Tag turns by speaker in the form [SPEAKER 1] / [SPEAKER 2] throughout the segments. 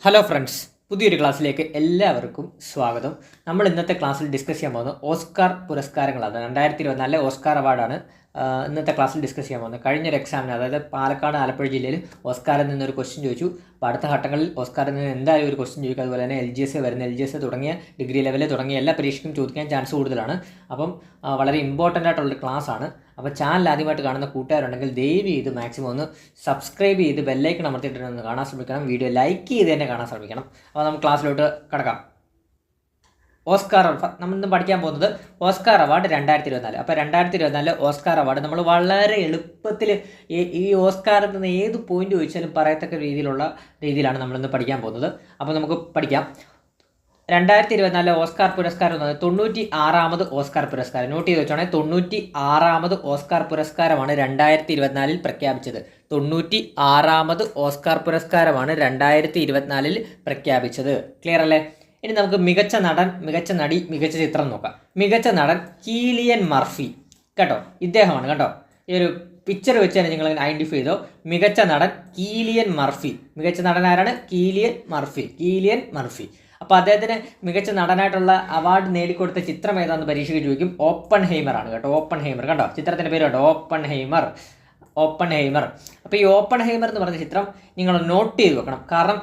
[SPEAKER 1] Hello friends, പുതിയൊരു ക്ലാസ്സിലേക്ക് എല്ലാവർക്കും സ്വാഗതം. നമ്മൾ ഇന്നത്തെ ക്ലാസ്സിൽ ഡിസ്കസ് ചെയ്യാൻ പോകുന്നത് ഓസ്കാർ പുരസ്കാരങ്ങളാണ്. 2024 ഓസ്കാർ അവാർഡാണ് ഇന്നത്തെ ക്ലാസ്സിൽ ഡിസ്കസ് ചെയ്യാൻ പോകുന്നത്. കഴിഞ്ഞൊരു എക്സാമിന്, അതായത് പാലക്കാട് ആലപ്പുഴ ജില്ലയിൽ ഓസ്കാറിൽ നിന്നൊരു ക്വസ്റ്റ്യൻ ചോദിച്ചു. അപ്പോൾ അടുത്ത ഘട്ടങ്ങളിൽ ഓസ്കാറിൽ നിന്ന് എന്തായാലും ഒരു ക്വസ്റ്റ്യൻ ചോദിക്കും. അതുപോലെ തന്നെ LGS തുടങ്ങിയ ഡിഗ്രി ലെവലിൽ തുടങ്ങിയ എല്ലാ പരീക്ഷയ്ക്കും ചോദിക്കാൻ ചാൻസ് കൂടുതലാണ്. അപ്പം വളരെ ഇമ്പോർട്ടൻ്റ് ആയിട്ടുള്ളൊരു ക്ലാസ്സാണ്. അപ്പോൾ ചാനൽ ആദ്യമായിട്ട് കാണുന്ന കൂട്ടുകാരുണ്ടെങ്കിൽ ദയവ് ചെയ്ത് മാക്സിമം ഒന്ന് സബ്സ്ക്രൈബ് ചെയ്ത് ബെല്ലൈക്കൺ അമർത്തിയിട്ടൊന്ന് കാണാൻ ശ്രമിക്കണം. വീഡിയോ ലൈക്ക് ചെയ്ത് തന്നെ കാണാൻ ശ്രമിക്കണം. അപ്പോൾ നമുക്ക് ക്ലാസ്സിലോട്ട് കടക്കാം. ഓസ്കാർ നമ്മൾ ഇന്ന് പഠിക്കാൻ പോകുന്നത് ഓസ്കാർ അവാർഡ് 2024. അപ്പോൾ 2024 ഓസ്കാർ അവാർഡ് നമ്മൾ വളരെ എളുപ്പത്തിൽ ഈ ഓസ്കാറിൽ നിന്ന് ഏത് പോയിന്റ് ചോദിച്ചാലും പറയത്തക്ക രീതിയിലാണ് നമ്മളിന്ന് പഠിക്കാൻ പോകുന്നത്. അപ്പോൾ നമുക്ക് പഠിക്കാം. 2024 ഓസ്കാർ പുരസ്കാരം എന്ന് പറയുന്നത് 96ാമത് ഓസ്കാർ പുരസ്കാരം. നോട്ട് ചെയ്ത് വെച്ചോണേ, 96ാമത് ഓസ്കാർ പുരസ്കാരമാണ് 2024 പ്രഖ്യാപിച്ചത്. 96ാമത് ഓസ്കാർ പുരസ്കാരമാണ് 2024 പ്രഖ്യാപിച്ചത്. ക്ലിയർ അല്ലേ? ഇനി നമുക്ക് മികച്ച നടൻ, മികച്ച നടി, മികച്ച ചിത്രം നോക്കാം. മികച്ച നടൻ കിലിയൻ മർഫി കേട്ടോ, ഇദ്ദേഹമാണ് കേട്ടോ. ഈ ഒരു പിക്ചർ വെച്ച് തന്നെ നിങ്ങൾ ഐഡൻറ്റിഫൈ ചെയ്തോ. മികച്ച നടൻ കിലിയൻ മർഫി. മികച്ച നടൻ ആരാണ്? Cillian Murphy. അപ്പോൾ അദ്ദേഹത്തിന് മികച്ച നടനായിട്ടുള്ള അവാർഡ് നേടിക്കൊടുത്ത ചിത്രം ഏതാണെന്ന് പരീക്ഷയ്ക്ക് ചോദിക്കും. ഓപ്പൺഹൈമർ ആണ് കേട്ടോ. ഓപ്പൺഹൈമർ കണ്ടോ, ചിത്രത്തിൻ്റെ പേര് കേട്ടോ, ഓപ്പൺഹൈമർ. അപ്പോൾ ഈ ഓപ്പൺഹൈമർ എന്ന് പറഞ്ഞ ചിത്രം നിങ്ങൾ നോട്ട് ചെയ്ത് വെക്കണം. കാരണം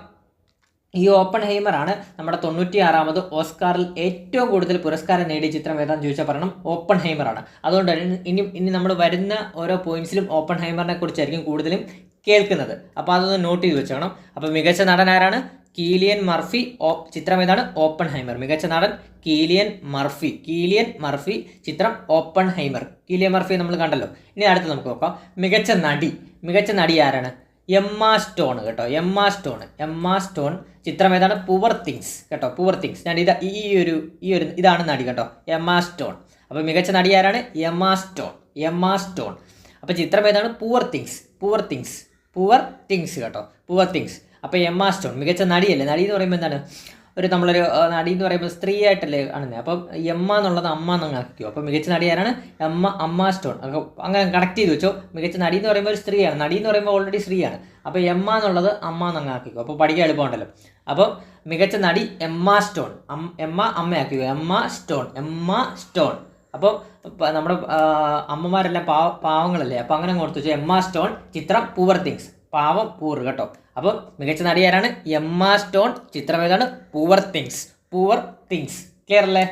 [SPEAKER 1] ഈ ഓപ്പൺഹൈമർ ആണ് നമ്മുടെ 96ാമത് ഓസ്കാറിൽ ഏറ്റവും കൂടുതൽ പുരസ്കാരം നേടിയ ചിത്രം ഏതാണെന്ന് ചോദിച്ചാൽ പറയണം ഓപ്പൺഹൈമർ ആണ്. അതുകൊണ്ട് ഇനി നമ്മൾ വരുന്ന ഓരോ പോയിന്റ്സിലും ഓപ്പൺഹൈമറിനെ കുറിച്ചായിരിക്കും കൂടുതലും കേൾക്കുന്നത്. അപ്പോൾ അതൊന്ന് നോട്ട് ചെയ്ത് വെച്ചേക്കണം. അപ്പോൾ മികച്ച നടൻ ആരാണ്? Cillian Murphy. ചിത്രം ഏതാണ്? ഓപ്പൺഹൈമർ. മികച്ച നടൻ കിലിയൻ മർഫി. ചിത്രം ഓപ്പൺഹൈമർ. കിലിയൻ മർഫി നമ്മൾ കണ്ടല്ലോ. ഇനി അടുത്ത് നമുക്ക് നോക്കാം. മികച്ച നടി ആരാണ്? എമ്മ സ്റ്റോൺ കേട്ടോ. Emma Stone. ചിത്രം ഏതാണ്? പുവർ തിങ്സ് കേട്ടോ. Poor Things. ഞാൻ ഇതാണ് നടി കേട്ടോ, എമ്മ സ്റ്റോൺ. അപ്പോൾ മികച്ച നടി ആരാണ്? Emma Stone. അപ്പോൾ ചിത്രം ഏതാണ്? പുവർ തിങ്സ് കേട്ടോ. Poor Things. അപ്പോൾ എമ്മ സ്റ്റോൺ മികച്ച നടിയല്ലേ. നടി എന്ന് പറയുമ്പോൾ എന്താണ്? നമ്മളൊരു നടി എന്ന് പറയുമ്പോൾ സ്ത്രീ ആയിട്ടല്ലേ കാണുന്നത്. അപ്പം എമ്മ എന്നുള്ളത് അമ്മ എന്നങ്ങ് ആക്കിയോ. അപ്പോൾ മികച്ച നടി ആരാണ്? അമ്മ സ്റ്റോൺ. അങ്ങനെ കണക്ട് ചെയ്ത് വെച്ചോ. മികച്ച നടി എന്ന് പറയുമ്പോൾ ഒരു സ്ത്രീയാണ്. നടി എന്ന് പറയുമ്പോൾ ഓൾറെഡി സ്ത്രീയാണ്. അപ്പോൾ എമ്മ എന്നുള്ളത് അമ്മ എന്നങ്ങ് ആക്കിക്കോ. അപ്പോൾ പഠിക്കാൻ എളുപ്പമുണ്ടല്ലോ. അപ്പോൾ മികച്ച നടി എമ്മ സ്റ്റോൺ. അമ്മയാക്കിക്കോ. Emma Stone. അപ്പോൾ നമ്മുടെ അമ്മമാരെല്ലാം പാവങ്ങളല്ലേ. അപ്പോൾ അങ്ങനെ ഓർത്ത് വെച്ചോ. Emma Stone. ചിത്രം പുവർ തിങ്സ്. പാവം പൂർ കേട്ടോ. അപ്പോൾ മികച്ച നടി ആരാണ്? Emma Stone. ചിത്രം ഏതാണ്? Poor things. ക്ലിയർ അല്ലേ?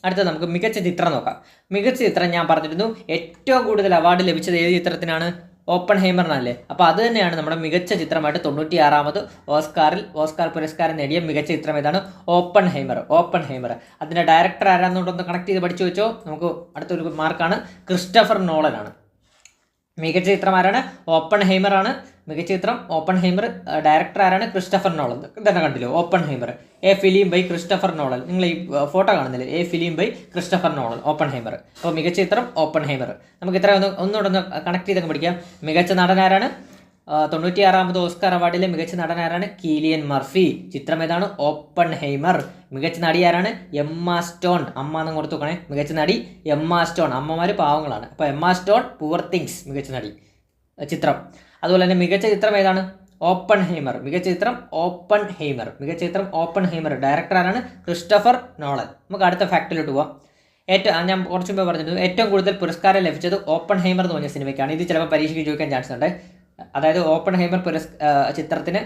[SPEAKER 1] അടുത്തത് നമുക്ക് മികച്ച ചിത്രം നോക്കാം. മികച്ച ചിത്രം ഞാൻ പറഞ്ഞിരുന്നു, ഏറ്റവും കൂടുതൽ അവാർഡ് ലഭിച്ചത് ഏത് ചിത്രത്തിനാണ്? ഓപ്പൺഹൈമറിനല്ലേ. അപ്പോൾ അത് തന്നെയാണ് നമ്മുടെ മികച്ച ചിത്രമായിട്ട് 96ാമത് ഓസ്കാർ പുരസ്കാരം നേടിയ മികച്ച ചിത്രം ഏതാണ്? ഓപ്പൺഹൈമർ. അതിൻ്റെ ഡയറക്ടർ ആരാന്നുകൊണ്ടൊന്ന് കണക്ട് ചെയ്ത് പഠിച്ചു വെച്ചോ. നമുക്ക് അടുത്തൊരു മാർക്കാണ്. ക്രിസ്റ്റഫർ നോളൻ ആണ്. മികച്ച ചിത്രം ആരാണ്? ഓപ്പൺഹൈമർ ആണ്. മികച്ച ചിത്രം ഓപ്പൺഹൈമർ. ഡയറക്ടർ ആരാണ്? Christopher Nolan. ഇതന്നെ കണ്ടില്ലോ, Oppenheimer. A film by Christopher Nolan. നിങ്ങൾ ഈ ഫോട്ടോ കാണുന്നില്ലേ? A film by Christopher Nolan, Oppenheimer. അപ്പോൾ മികച്ച ചിത്രം ഓപ്പൺഹൈമർ. നമുക്ക് ഇത്ര ഒന്നുകൂടെ കണക്ട് ചെയ്തൊക്കെ പഠിക്കാം. മികച്ച നടൻ ആരാണ്? 96ാമത് ഓസ്കാർ അവാർഡിലെ മികച്ച നടൻ ആരാണ്? Cillian Murphy. ചിത്രം ഏതാണ്? ഓപ്പൺഹൈമർ. മികച്ച നടി ആരാണ്? Emma Stone. അമ്മ എന്ന് ഓർത്ത് നോക്കണേ. മികച്ച നടി എമ്മ സ്റ്റോൺ. അമ്മമാർ പാവങ്ങളാണ്. അപ്പോൾ എമ്മ സ്റ്റോൺ, പുവർ തിങ്സ് മികച്ച നടി ചിത്രം. അതുപോലെ തന്നെ മികച്ച ചിത്രം ഏതാണ്? ഓപ്പൺഹൈമർ. മികച്ച ചിത്രം ഓപ്പൺഹൈമർ. ഡയറക്ടർ ആരാണ്? Christopher Nolan. നമുക്ക് അടുത്ത ഫാക്ടിലോട്ട് പോവാം. ഞാൻ കുറച്ച് മുമ്പ് പറഞ്ഞിരുന്നു, ഏറ്റവും കൂടുതൽ പുരസ്കാരം ലഭിച്ചത് ഓപ്പൺഹൈമർ എന്ന് പറഞ്ഞ സിനിമയ്ക്കാണ്. ഇത് ചിലപ്പോൾ പരീക്ഷയ്ക്ക് ചോദിക്കാൻ ചാൻസ് ഉണ്ട്. അതായത് ഓപ്പൺഹൈമർ ചിത്രത്തിന്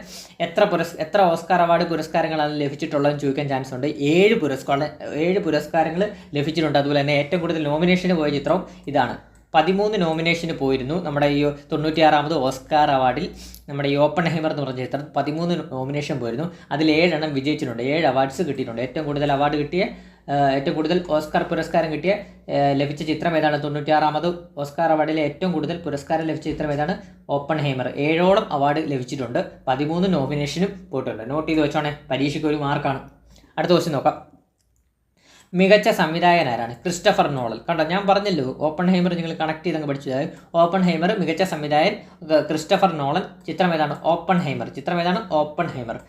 [SPEAKER 1] എത്ര ഓസ്കാർ അവാർഡ് പുരസ്കാരങ്ങളാണ് ലഭിച്ചിട്ടുള്ളതെന്ന് ചോദിക്കാൻ ചാൻസ് ഉണ്ട്. 7 പുരസ്കാരങ്ങൾ ലഭിച്ചിട്ടുണ്ട്. അതുപോലെ തന്നെ ഏറ്റവും കൂടുതൽ നോമിനേഷന് പോയ ചിത്രവും ഇതാണ്. 13 നോമിനേഷന് പോയിരുന്നു നമ്മുടെ ഈ 96ാമത് ഓസ്കാർ അവാർഡിൽ. നമ്മുടെ ഈ ഓപ്പൺഹൈമർ എന്ന് പറഞ്ഞ ചിത്രം 13 നോമിനേഷൻ പോയിരുന്നു. അതിൽ 7 വിജയിച്ചിട്ടുണ്ട്. 7 അവാർഡ്സ് കിട്ടിയിട്ടുണ്ട്. ഏറ്റവും കൂടുതൽ ഓസ്കാർ പുരസ്കാരം ലഭിച്ച ചിത്രം ഏതാണ്? 96ാമത് ഓസ്കാർ അവാർഡിലെ ഏറ്റവും കൂടുതൽ പുരസ്കാരം ലഭിച്ച ചിത്രം ഏതാണ്? ഓപ്പൺഹൈമർ. 7ഓളം അവാർഡ് ലഭിച്ചിട്ടുണ്ട്. 13 നോമിനേഷനും പോയിട്ടുണ്ട്. നോട്ട് ചെയ്ത് വെച്ചോണേ, പരീക്ഷയ്ക്ക് ഒരു മാർക്കാണ്. അടുത്ത ക്വസ്റ്റ്യൻ നോക്കാം. മികച്ച സംവിധായകൻ ആരാണ്? Christopher Nolan. കണ്ടോ, ഞാൻ പറഞ്ഞല്ലോ ഓപ്പൺഹൈമർ നിങ്ങൾ കണക്ട് ചെയ്തങ്ങ് പഠിച്ചത്. ഓപ്പൺഹൈമർ. മികച്ച സംവിധായകൻ ക്രിസ്റ്റഫർ നോളൻ. ചിത്രം ഏതാണ്? ഓപ്പൺഹൈമർ.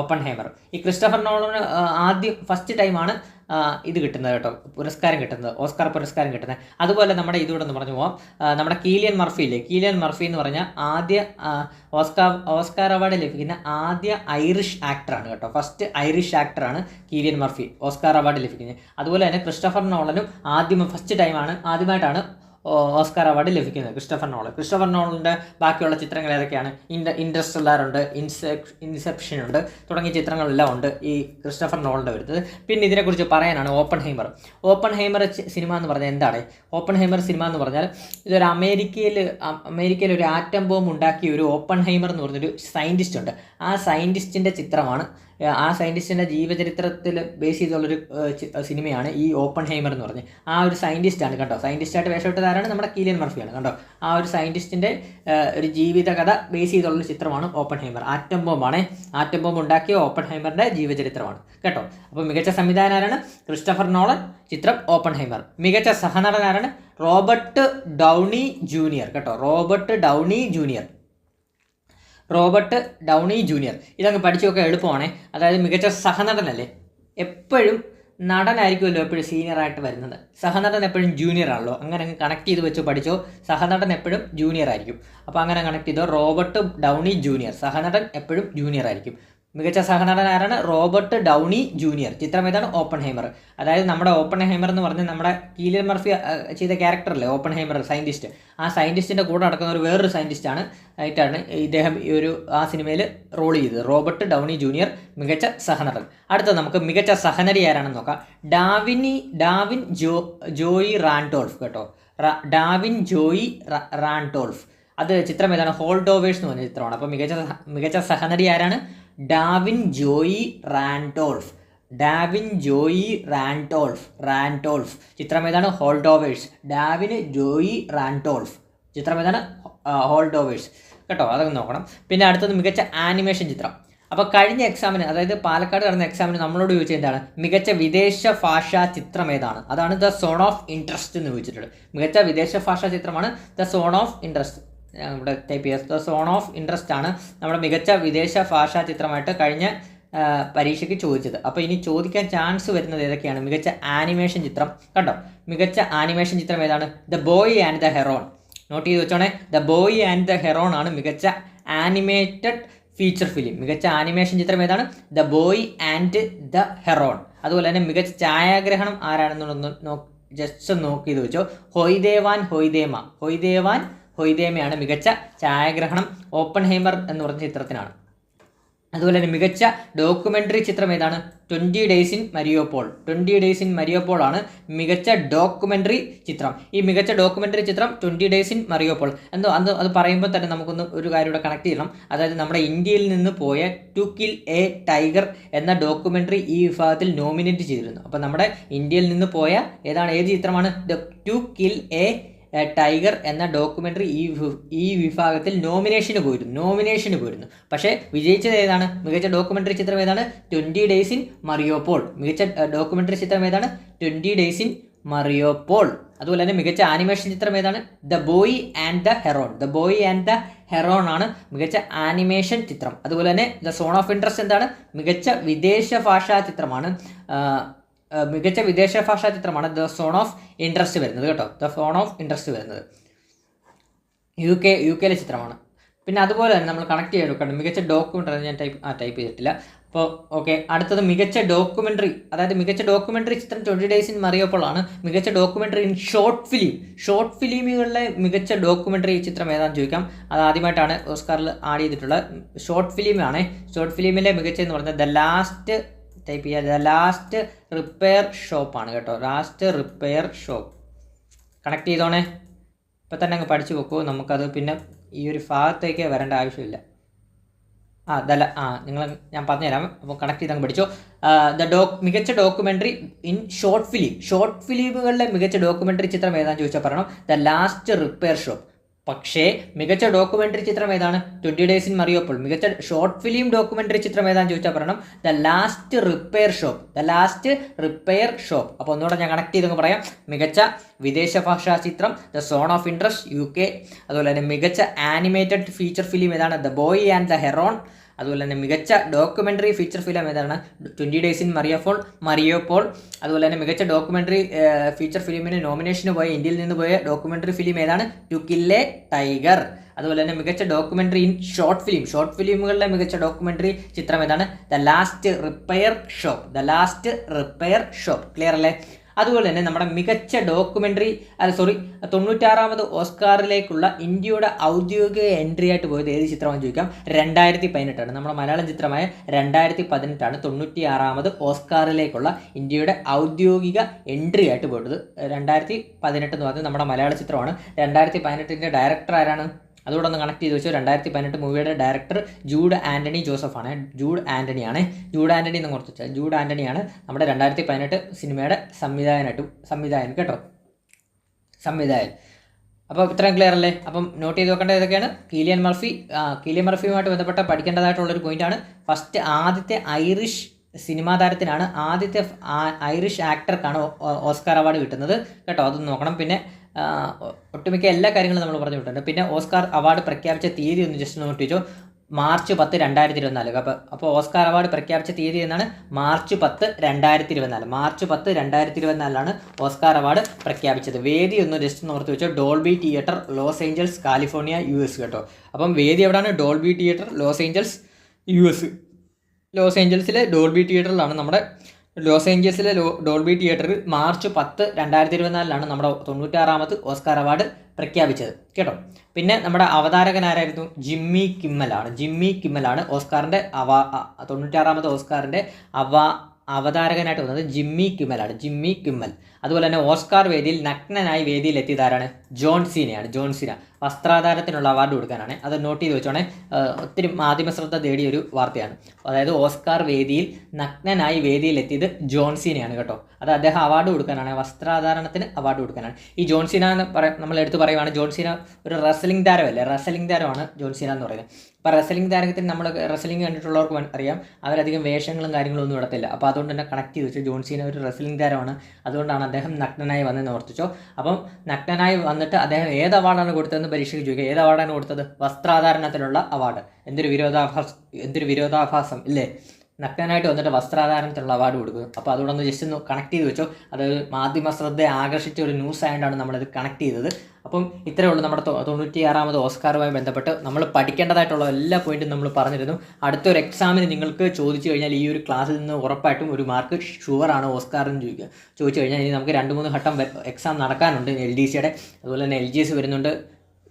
[SPEAKER 1] ഓപ്പൺഹൈമർ. ഈ ക്രിസ്റ്റഫർ നോളന് ആദ്യം ഫസ്റ്റ് ടൈമാണ് ഇത് കിട്ടുന്നത് കേട്ടോ, പുരസ്കാരം കിട്ടുന്നത്, ഓസ്കാർ പുരസ്കാരം കിട്ടുന്നത്. അതുപോലെ നമ്മുടെ ഇതുകൂടെ ഒന്ന് പറഞ്ഞു പോവാം. നമ്മുടെ കീലിയൻ മർഫി ഇല്ലേ, കീലിയൻ മർഫി എന്ന് പറഞ്ഞാൽ ആദ്യ ഓസ്കാർ അവാർഡ് ലഭിക്കുന്ന ആദ്യ ഐറിഷ് ആക്ടറാണ് കേട്ടോ. ഫസ്റ്റ് ഐറിഷ് ആക്ടറാണ് കീലിയൻ മർഫി ഓസ്കാർ അവാർഡ് ലഭിക്കുന്നത്. അതുപോലെ തന്നെ ക്രിസ്റ്റഫർ നോളനും ആദ്യമായിട്ടാണ് ഓസ്കാർ അവാർഡ് ലഭിക്കുന്നത് ക്രിസ്റ്റഫർ നോളൻ്റെ ബാക്കിയുള്ള ചിത്രങ്ങൾ ഏതൊക്കെയാണ്? ഇൻറ്റർസ്റ്റെല്ലാർ ഉണ്ട്, ഇൻസെപ്ഷൻ ഉണ്ട്, തുടങ്ങിയ ചിത്രങ്ങളെല്ലാം ഉണ്ട് ഈ ക്രിസ്റ്റഫർ നോളൻ്റെ വരുന്നത്. പിന്നെ ഇതിനെക്കുറിച്ച് പറയാനാണ് ഓപ്പൺഹൈമർ സിനിമ എന്ന് പറഞ്ഞാൽ എന്താണ്? ഓപ്പൺഹൈമർ സിനിമ എന്ന് പറഞ്ഞാൽ ഇതൊരു അമേരിക്കയിൽ ഒരു ആറ്റം ബോംബ് ഉണ്ടാക്കിയ ഒരു ഓപ്പൺഹൈമർ എന്ന് പറഞ്ഞൊരു സയൻറ്റിസ്റ്റ് ഉണ്ട്. ആ സയൻറ്റിസ്റ്റിൻ്റെ ചിത്രമാണ്, ആ സയൻറ്റിസ്റ്റിൻ്റെ ജീവചരിത്രത്തിൽ ബേസ് ചെയ്തുള്ളൊരു സിനിമയാണ് ഈ ഓപ്പൺഹൈമർ എന്ന് പറഞ്ഞ്. ആ ഒരു സയൻറ്റിസ്റ്റാണ് കേട്ടോ, സയൻറ്റിസ്റ്റായിട്ട് വേഷമിട്ടതാരാണ്? നമ്മുടെ കീലിയൻ മർഫിയാണ് കേട്ടോ. ആ ഒരു സയൻറ്റിസ്റ്റിൻ്റെ ഒരു ജീവിതകഥ ബേസ് ചെയ്തുള്ളൊരു ചിത്രമാണ് ഓപ്പൺഹൈമർ. ആറ്റം ബോംബ് ഉണ്ടാക്കിയ ഓപ്പൺഹൈമറിൻ്റെ ജീവചരിത്രമാണ് കേട്ടോ. അപ്പോൾ മികച്ച സംവിധായകനാരാണ്? Christopher Nolan. ചിത്രം ഓപ്പൺഹൈമർ. മികച്ച സഹനടനാരാണ്? റോബർട്ട് ഡൗണി ജൂനിയർ കേട്ടോ, റോബർട്ട് ഡൗണി ജൂനിയർ. ഇതങ്ങ് പഠിച്ചൊക്കെ എളുപ്പമാണ്. അതായത് മികച്ച സഹനടനല്ലേ, എപ്പോഴും നടനായിരിക്കുമല്ലോ എപ്പോഴും സീനിയറായിട്ട് വരുന്നത്, സഹനടൻ എപ്പോഴും ജൂനിയർ ആണല്ലോ. അങ്ങനെ അങ്ങ് കണക്ട് ചെയ്ത് വെച്ച് പഠിച്ചോ, സഹനടൻ എപ്പോഴും ജൂനിയർ ആയിരിക്കും. അപ്പോൾ അങ്ങനെ കണക്ട് ചെയ്തോ, റോബർട്ട് ഡൗണി ജൂനിയർ, സഹനടൻ എപ്പോഴും ജൂനിയർ ആയിരിക്കും. മികച്ച സഹനടനാരാണ്? Robert Downey junior. ചിത്രം ഏതാണ്? ഓപ്പൺഹൈമർ. അതായത് നമ്മുടെ ഓപ്പൺഹൈമർ എന്ന് പറഞ്ഞാൽ നമ്മുടെ കീലിയൻ മർഫി ചെയ്ത ക്യാരക്ടറല്ലേ ഓപ്പൺഹൈമർ, സയൻറ്റിസ്റ്റ്. ആ സയൻറ്റിസ്റ്റിൻ്റെ കൂടെ നടക്കുന്ന വേറൊരു സയൻറ്റിസ്റ്റാണ് ആയിട്ടാണ് ഇദ്ദേഹം ഈ ആ സിനിമയിൽ റോൾ ചെയ്തത്. റോബർട്ട് ഡൗണി ജൂനിയർ മികച്ച സഹനടൻ. അടുത്തത് നമുക്ക് മികച്ച സഹനടി ആരാണെന്ന് നോക്കാം. ഡാവിൻ ജോയി റാൻഡോൾഫ് കേട്ടോ, ഡാവിൻ ജോയി റാൻഡോൾഫ്. അത് ചിത്രം ഏതാണ്? ഹോൾഡോവേഴ്സ് എന്ന് പറഞ്ഞ ചിത്രമാണ്. അപ്പോൾ മികച്ച സഹനടി ആരാണ്? ഡാവിൻ ജോയി റാൻഡോൾഫ്. ചിത്രം ഏതാണ്? ഹോൾഡോവേഴ്സ്. ഡാവിൻ ജോയി റാൻഡോൾഫ്. ചിത്രം ഏതാണ്? ഹോൾഡോവേഴ്സ് കേട്ടോ, അതൊക്കെ നോക്കണം. പിന്നെ അടുത്തത് മികച്ച ആനിമേഷൻ ചിത്രം. അപ്പോൾ കഴിഞ്ഞ എക്സാമിന്, അതായത് പാലക്കാട് നടന്ന എക്സാമിന് നമ്മളോട് ചോദിച്ചത് എന്താണ്? മികച്ച വിദേശ ഭാഷാ ചിത്രം ഏതാണ്? അതാണ് ദ സോൺ ഓഫ് ഇൻട്രസ്റ്റ് എന്ന് ചോദിച്ചിട്ടുണ്ട്. മികച്ച വിദേശ ഭാഷാ ചിത്രമാണ് ദ സോൺ ഓഫ് ഇൻട്രസ്റ്റ്. ഇവിടെ ടൈപ്പ് ചെയ്യുക, ദ സോൺ ഓഫ് ഇൻട്രസ്റ്റ് ആണ് നമ്മുടെ മികച്ച വിദേശ ഭാഷാ ചിത്രമായിട്ട് കഴിഞ്ഞ പരീക്ഷയ്ക്ക് ചോദിച്ചത്. അപ്പോൾ ഇനി ചോദിക്കാൻ ചാൻസ് വരുന്നത് ഏതൊക്കെയാണ്? മികച്ച ആനിമേഷൻ ചിത്രം കണ്ടോ, മികച്ച ആനിമേഷൻ ചിത്രം ഏതാണ്? The boy and the heron. Note ചെയ്ത് വെച്ചോണേ, the boy and the heron ആണ് മികച്ച ആനിമേറ്റഡ് ഫീച്ചർ ഫിലിം. മികച്ച ആനിമേഷൻ ചിത്രം ഏതാണ്? The boy and the heron. അതുപോലെ തന്നെ മികച്ച ഛായാഗ്രഹണം ആരാണെന്നുള്ളതൊന്ന് ജസ്റ്റ് നോക്കി ചെയ്ത് വെച്ചോ. ഹൊയ്ദേമയാണ് മികച്ച ഛായാഗ്രഹണം ഓപ്പൺഹൈമർ എന്ന് പറഞ്ഞ ചിത്രത്തിനാണ്. അതുപോലെ തന്നെ മികച്ച ഡോക്യുമെൻ്ററി ചിത്രം ഏതാണ്? 20 Days in Mariupol ആണ് മികച്ച ഡോക്യുമെൻ്ററി ചിത്രം. ഈ മികച്ച ഡോക്യുമെൻ്ററി ചിത്രം 20 Days in Mariupol അത് പറയുമ്പോൾ തന്നെ നമുക്കൊന്ന് ഒരു കാര്യം ഇവിടെ കണക്ട് ചെയ്യണം. അതായത് നമ്മുടെ ഇന്ത്യയിൽ നിന്ന് പോയ ടു കിൽ എ ടൈഗർ എന്ന ഡോക്യുമെൻ്ററി ഈ വിഭാഗത്തിൽ നോമിനേറ്റ് ചെയ്തിരുന്നു. അപ്പോൾ നമ്മുടെ ഇന്ത്യയിൽ നിന്ന് പോയ ഏത് ചിത്രമാണ്? ടു കിൽ എ ടൈഗർ എന്ന ഡോക്യുമെൻ്ററി ഈ വിഭാഗത്തിൽ നോമിനേഷന് പോയിരുന്നു. പക്ഷേ വിജയിച്ചത് ഏതാണ്? മികച്ച ഡോക്യുമെൻ്ററി ചിത്രം ഏതാണ്? 20 Days in Mariupol. മികച്ച ഡോക്യുമെൻ്ററി ചിത്രം ഏതാണ്? 20 Days in Mariupol. അതുപോലെ തന്നെ മികച്ച ആനിമേഷൻ ചിത്രം ഏതാണ്? The boy and the heron ആണ് മികച്ച ആനിമേഷൻ ചിത്രം. അതുപോലെ തന്നെ ദ സോൺ ഓഫ് ഇൻട്രസ്റ്റ് എന്താണ്? മികച്ച വിദേശ ഭാഷാ ചിത്രമാണ്. ദ സോൺ ഓഫ് ഇൻട്രസ്റ്റ് വരുന്നത് കേട്ടോ. ദ സോൺ ഓഫ് ഇൻട്രസ്റ്റ് വരുന്നത് യു കെയിലെ ചിത്രമാണ്. പിന്നെ അതുപോലെ തന്നെ നമ്മൾ കണക്ട് ചെയ്തെടുക്കണം. മികച്ച ഡോക്യുമെൻ്ററി ഞാൻ ടൈപ്പ് ചെയ്തിട്ടില്ല. അപ്പോൾ ഓക്കെ, അടുത്തത് മികച്ച ഡോക്യുമെൻ്ററി. അതായത് മികച്ച ഡോക്യുമെൻ്ററി ചിത്രം 20 Days in Mariupol ആണ്. മികച്ച ഡോക്യുമെൻ്ററി ഇൻ ഷോർട്ട് ഫിലിമുകളിലെ മികച്ച ഡോക്യുമെൻ്ററി ചിത്രം ഏതാണെന്ന് ചോദിക്കാം. അത് ആദ്യമായിട്ടാണ് ഓസ്കാറിൽ ആഡ് ചെയ്തിട്ടുള്ളത്. ഷോർട്ട് ഫിലിമിലെ മികച്ചതെന്ന് പറഞ്ഞാൽ ദ ലാസ്റ്റ് റിപ്പയർ ഷോപ്പ് ആണ് കേട്ടോ. ലാസ്റ്റ് റിപ്പയർ ഷോപ്പ് കണക്ട് ചെയ്തോണേ, ഇപ്പം തന്നെ അങ്ങ് പഠിച്ചു വെക്കൂ. നമുക്കത് പിന്നെ ഈ ഒരു ഭാഗത്തേക്ക് വരേണ്ട ആവശ്യമില്ല. ഞാൻ പറഞ്ഞുതരാം. അപ്പോൾ കണക്ട് ചെയ്ത് അങ്ങ് പഠിച്ചോ. മികച്ച ഡോക്യുമെൻ്ററി ഇൻ ഷോർട്ട് ഫിലിമുകളിലെ മികച്ച ഡോക്യുമെൻ്ററി ചിത്രം ഏതാണെന്ന് ചോദിച്ചാൽ പറയണം ദ ലാസ്റ്റ് റിപ്പയർ ഷോപ്പ്. പക്ഷേ മികച്ച ഡോക്യുമെൻ്ററി ചിത്രം ഏതാണ്? 20 Days in Mariupol. മികച്ച ഷോർട്ട് ഫിലിം ഡോക്യുമെൻ്ററി ചിത്രം ഏതാണെന്ന് ചോദിച്ചാൽ പറയണം ദ ലാസ്റ്റ് റിപ്പയർ ഷോപ്പ്. അപ്പോൾ ഒന്നുകൂടെ ഞാൻ കണക്ട് ചെയ്തങ്ങ് പറയാം. മികച്ച വിദേശ ഭാഷാ ചിത്രം the zone of interest UK. അതുപോലെ തന്നെ മികച്ച ആനിമേറ്റഡ് ഫീച്ചർ ഫിലിം ഏതാണ്? The boy and the heron. അതുപോലെ തന്നെ മികച്ച ഡോക്യുമെൻ്ററി ഫീച്ചർ ഫിലിം ഏതാണ്? 20 Days in മറിയോപോൾ. അതുപോലെ തന്നെ മികച്ച ഡോക്യുമെൻ്ററി ഫീച്ചർ ഫിലിമിന് നോമിനേഷന് പോയ ഇന്ത്യയിൽ നിന്ന് പോയ ഡോക്യുമെൻ്ററി ഫിലിം ഏതാണ്? To kill a tiger. അതുപോലെ തന്നെ മികച്ച ഡോക്യുമെൻ്ററി ഇൻ ഷോർട്ട് ഫിലിമുകളിലെ മികച്ച ഡോക്യുമെൻ്ററി ചിത്രം ഏതാണ്? The last repair shop. Clear അല്ലേ? അതുപോലെ തന്നെ നമ്മുടെ മികച്ച ഡോക്യുമെൻ്ററി 96ാമത് ഓസ്കാറിലേക്കുള്ള ഇന്ത്യയുടെ ഔദ്യോഗിക എൻട്രി ആയിട്ട് പോയത് ഏത് ചിത്രമാണെന്ന് ചോദിക്കാം. 2018 നമ്മുടെ മലയാളം ചിത്രമായ 2018 96ാമത് ഓസ്കാറിലേക്കുള്ള ഇന്ത്യയുടെ ഔദ്യോഗിക എൻട്രി ആയിട്ട് പോയത്. 2018 എന്ന് പറയുന്നത് നമ്മുടെ മലയാള ചിത്രമാണ്. 2018 ഡയറക്ടർ ആരാണ്? അതുകൂടെ ഒന്ന് കണക്ട് ചെയ്ത് വെച്ചു. 2018 മൂവിയുടെ ഡയറക്ടർ ജൂഡ് ആൻ്റണി ജോസഫാണ്. ജൂഡ് ആൻ്റണി എന്ന് ഓർത്ത് വെച്ചാൽ ജൂഡ് ആൻ്റണിയാണ് നമ്മുടെ 2018 സിനിമയുടെ സംവിധായകൻ കേട്ടോ. അപ്പോൾ ഇത്രയും ക്ലിയർ അല്ലേ? അപ്പം നോട്ട് ചെയ്ത് വെക്കേണ്ടത് ഇതൊക്കെയാണ്. കീലിയൻ മർഫിയുമായിട്ട് ബന്ധപ്പെട്ട പഠിക്കേണ്ടതായിട്ടുള്ളൊരു പോയിന്റാണ്. ഫസ്റ്റ് ആദ്യത്തെ ഐറിഷ് സിനിമാ താരത്തിനാണ്, ആദ്യത്തെ ഐറിഷ് ആക്ടർക്കാണ് ഓസ്കാർ അവാർഡ് കിട്ടുന്നത് കേട്ടോ. അതൊന്ന് നോക്കണം. പിന്നെ ഒട്ടുമിക്ക എല്ലാ കാര്യങ്ങളും നമ്മൾ പറഞ്ഞു വിട്ടിട്ടുണ്ട്. പിന്നെ ഓസ്കാർ അവാർഡ് പ്രഖ്യാപിച്ച തീയതി ഒന്ന് ജസ്റ്റ് നോട്ടിച്ചോ, മാർച്ച് 10, 2024. അപ്പോൾ ഓസ്കാർ അവാർഡ് പ്രഖ്യാപിച്ച തീയതി എന്നാണ്? മാർച്ച് 10, 2024 ഓസ്കാർ അവാർഡ് പ്രഖ്യാപിച്ചത്. വേദി ഒന്ന് ജസ്റ്റ് ഓർത്ത് വെച്ചോ, Dolby theatre, Los Angeles, California, US കേട്ടോ. അപ്പം വേദി എവിടെയാണ്? Dolby theatre, Los Angeles, US. Los ഏഞ്ചൽസിലെ ഡോൾബി തിയേറ്ററിലാണ് നമ്മുടെ ഡോൾബി തിയേറ്ററിൽ മാർച്ച് 10, 2024 നമ്മുടെ 96ാമത് ഓസ്കാർ അവാർഡ് പ്രഖ്യാപിച്ചത് കേട്ടോ. പിന്നെ നമ്മുടെ അവതാരകനാരായിരുന്നു? ജിമ്മി കിമ്മലാണ് ഓസ്കാറിൻ്റെ 96ാമത് ഓസ്കാറിൻ്റെ അവതാരകനായിട്ട് വന്നത് ജിമ്മി കിമ്മൽ. അതുപോലെ തന്നെ ഓസ്കാർ വേദിയിൽ നഗ്നനായി എത്തിയതാരാണ്? John Cena. വസ്ത്രാധാരത്തിനുള്ള അവാർഡ് കൊടുക്കാനാണ്. അത് നോട്ട് ചെയ്ത് വെച്ചോണേ. ഒത്തിരി മാധ്യമ ശ്രദ്ധ തേടിയൊരു വാർത്തയാണ്. അതായത് ഓസ്കാർ വേദിയിൽ നഗ്നനായി എത്തിയത് ജോൺ സീനയാണ് കേട്ടോ. അത് അദ്ദേഹം അവാർഡ് കൊടുക്കാനാണ്, വസ്ത്രാധാരണത്തിന് അവാർഡ് കൊടുക്കാനാണ്. ഈ ജോൺ സീന എന്ന് നമ്മൾ എടുത്ത് പറയുവാണ്. ജോൺ സീന ഒരു റെസ്ലിംഗ് താരമാണ് ജോൺ സീന എന്ന് പറയുന്നത്. അപ്പോൾ റെസ്ലിംഗ് താരത്തിന് നമ്മൾ റെസ്ലിംഗ് കണ്ടിട്ടുള്ളവർക്ക് അറിയാം, അവരധികം വേഷങ്ങളും കാര്യങ്ങളും ഒന്നും ഇടത്തില്ല. അപ്പോൾ അതുകൊണ്ട് തന്നെ കണക്ട് ചെയ്ത് വെച്ചു, ജോൺ സീന ഒരു റെസ്ലിംഗ് താരമാണ്. അതുകൊണ്ടാണ് അദ്ദേഹം നഗ്നനായി വന്നതെന്ന് ഓർത്തിച്ചോ. അപ്പം നഗ്നനായി വന്നിട്ട് അദ്ദേഹം ഏത് അവാർഡാണ് കൊടുത്തതെന്ന് പരീക്ഷയ്ക്ക് ചോദിക്കുക. ഏത് അവാർഡാണ് കൊടുത്തത്? വസ്ത്രാധാരണത്തിനുള്ള അവാർഡ്. എന്തൊരു വിരോധാഭാസം ഇല്ലേ? നഗ്നനായിട്ട് വന്നിട്ട് വസ്ത്രാധാരണത്തിനുള്ള അവാർഡ് കൊടുക്കുന്നു. അപ്പോൾ അതുകൊണ്ടൊന്ന് ജസ്റ്റ് ഒന്ന് കണക്ട് ചെയ്ത് വെച്ചോ. അത് മാധ്യമ ശ്രദ്ധയെ ആകർഷിച്ച ഒരു ന്യൂസ് ആയതുകൊണ്ടാണ് നമ്മളത് കണക്ട് ചെയ്തത്. അപ്പം ഇത്രയേ ഉള്ളൂ നമ്മുടെ 96ാമത് ഓസ്കാറുമായി ബന്ധപ്പെട്ട് നമ്മൾ പഠിക്കേണ്ടതായിട്ടുള്ള എല്ലാ പോയിന്റും നമ്മൾ പറഞ്ഞിരുന്നു. അടുത്തൊരു എക്സാമിന് നിങ്ങൾക്ക് ചോദിച്ചു കഴിഞ്ഞാൽ ഈ ഒരു ക്ലാസ്സിൽ നിന്ന് ഉറപ്പായിട്ടും ഒരു മാർക്ക് ഷുവറാണ് ഓസ്കാറിന് ചോദിച്ചു കഴിഞ്ഞാൽ. ഇനി നമുക്ക് 2-3 ഘട്ടം എക്സാം നടക്കാനുണ്ട്. LDCയുടെ, അതുപോലെ തന്നെ LGS വരുന്നുണ്ട്,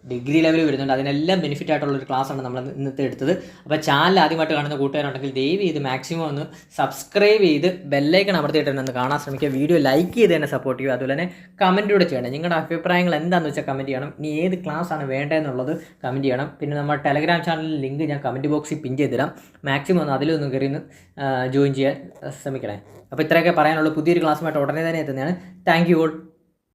[SPEAKER 1] ഡിഗ്രി ലെവൽ വരുന്നുണ്ട്. അതിനെല്ലാം ബെനിഫിറ്റ് ആയിട്ടുള്ളൊരു ക്ലാസ്സാണ് നമ്മൾ ഇന്നത്തെ എടുത്തത്. അപ്പോൾ ചാനൽ ആദ്യമായിട്ട് കാണുന്ന കൂട്ടുകാരുണ്ടെങ്കിൽ ദയവ് ചെയ്ത് മാക്സിമം ഒന്ന് സബ്സ്ക്രൈബ് ചെയ്ത് ബെല്ലൈക്കൺ അമർത്തിയിട്ട് ഒന്ന് കാണാൻ ശ്രമിക്കുക. വീഡിയോ ലൈക്ക് ചെയ്ത് തന്നെ സപ്പോർട്ട് ചെയ്യുക. അതുപോലെ തന്നെ കമൻറ്റൂടെ ചെയ്യണം. നിങ്ങളുടെ അഭിപ്രായങ്ങൾ എന്താണെന്ന് വെച്ചാൽ കമൻറ്റ് ചെയ്യണം. ഇനി ഏത് ക്ലാസ്സാണ് വേണ്ടതെന്നുള്ളത് കമൻറ്റ് ചെയ്യണം. പിന്നെ നമ്മുടെ ടെലഗ്രാം ചാനലിൽ ലിങ്ക് ഞാൻ കമൻറ്റ് ബോക്സിൽ പിൻ ചെയ്തിടാം. മാക്സിമം ഒന്ന് അതിലൊന്ന് കയറി ജോയിൻ ചെയ്യാൻ ശ്രമിക്കണേ. അപ്പോൾ ഇത്രയൊക്കെ പറയാനുള്ള പുതിയൊരു ക്ലാസ്സുമായിട്ട് ഉടനെ തന്നെ എത്തുന്നതാണ്. Thank you all.